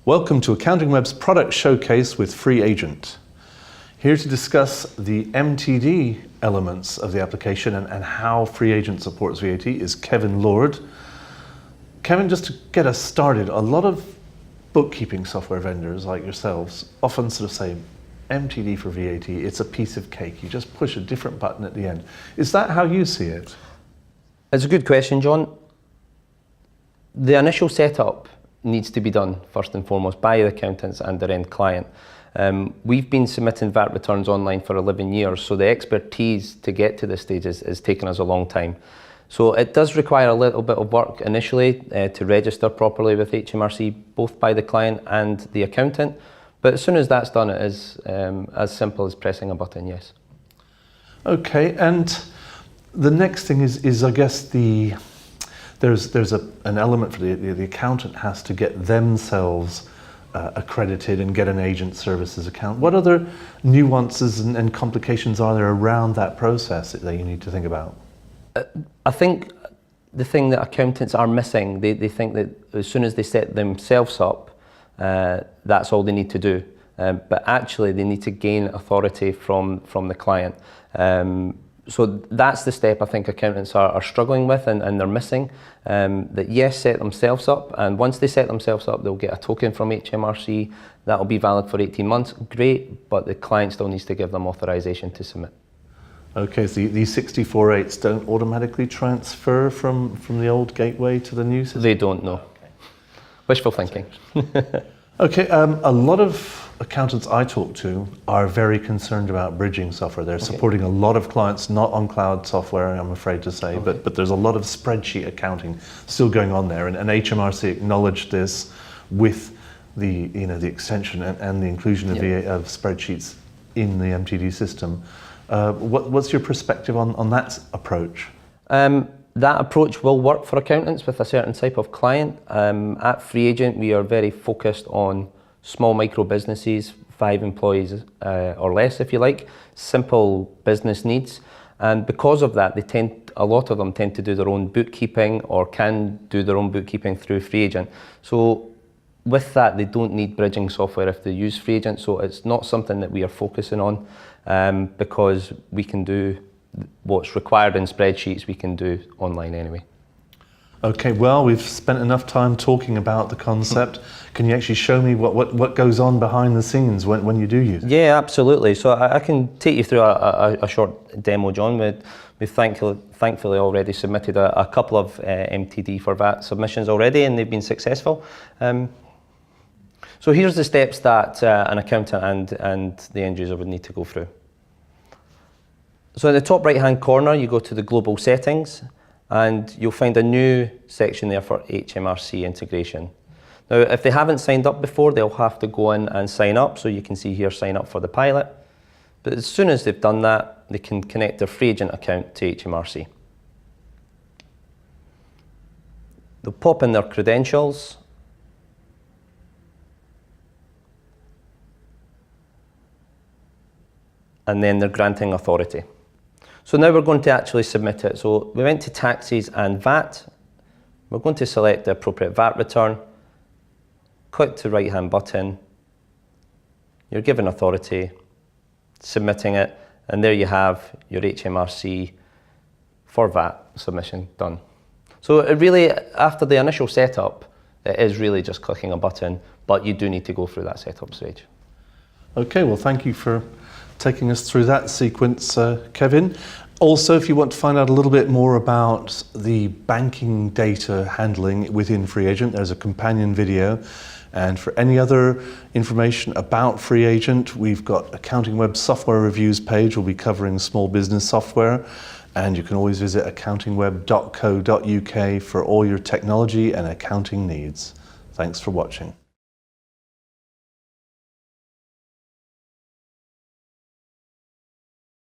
Welcome to Accounting Web's product showcase with FreeAgent. Here to discuss the MTD elements of the application and how FreeAgent supports VAT is Kevin Lord. Kevin, just to get us started, a lot of bookkeeping software vendors like yourselves often sort of say, MTD for VAT, it's a piece of cake. You just push a different button at the end. Is that how you see it? It's a good question, John. The initial setup needs to be done first and foremost by the accountants and their end client. We've been submitting VAT returns online for 11 years, so the expertise to get to this stage has taken us a long time. So it does require a little bit of work initially to register properly with HMRC, both by the client and the accountant. But as soon as that's done, it is as simple as pressing a button, yes. Okay, and the next thing is I guess there's an element for the accountant has to get themselves accredited and get an agent services account. What other nuances and complications are there around that process that you need to think about? I think the thing that accountants are missing, they think that as soon as they set themselves up, that's all they need to do. But actually they need to gain authority from the client. So that's the step I think accountants are struggling with and they're missing. That yes, set themselves up, and once they set themselves up, they'll get a token from HMRC. That'll be valid for 18 months, great, but the client still needs to give them authorization to submit. Okay, so these 64.8s don't automatically transfer from the old gateway to the new system? They don't, no. Okay. Wishful thinking. Okay, a lot of accountants I talk to are very concerned about bridging software. They're supporting a lot of clients, not on cloud software, I'm afraid to say, but there's a lot of spreadsheet accounting still going on there, and HMRC acknowledged this with the extension and the inclusion of spreadsheets in the MTD system. What's your perspective on that approach? That approach will work for accountants with a certain type of client. At FreeAgent, we are very focused on small micro businesses, 5 employees or less, if you like, simple business needs. And because of that, a lot of them tend to do their own bookkeeping or can do their own bookkeeping through FreeAgent. So with that, they don't need bridging software if they use FreeAgent. So it's not something that we are focusing on because we can do what's required in spreadsheets, we can do online anyway. Okay, well, we've spent enough time talking about the concept. Can you actually show me what goes on behind the scenes when you do use it? Yeah, absolutely. So I can take you through a short demo, John. We've thankfully already submitted a couple of MTD for VAT submissions already, and they've been successful. So here's the steps that an accountant and the end user would need to go through. So in the top right hand corner, you go to the global settings and you'll find a new section there for HMRC integration. Now, if they haven't signed up before, they'll have to go in and sign up. So you can see here, sign up for the pilot. But as soon as they've done that, they can connect their FreeAgent account to HMRC. They'll pop in their credentials. And then they're granting authority. So now we're going to actually submit it. So we went to taxes and VAT. We're going to select the appropriate VAT return, click the right hand button. You're given authority, submitting it, and there you have your HMRC for VAT submission done. So it really, after the initial setup, it is really just clicking a button, but you do need to go through that setup stage. Okay, well, thank you for taking us through that sequence, Kevin. Also, if you want to find out a little bit more about the banking data handling within FreeAgent, there's a companion video. And for any other information about FreeAgent, we've got Accounting Web software reviews page. We'll be covering small business software. And you can always visit accountingweb.co.uk for all your technology and accounting needs. Thanks for watching.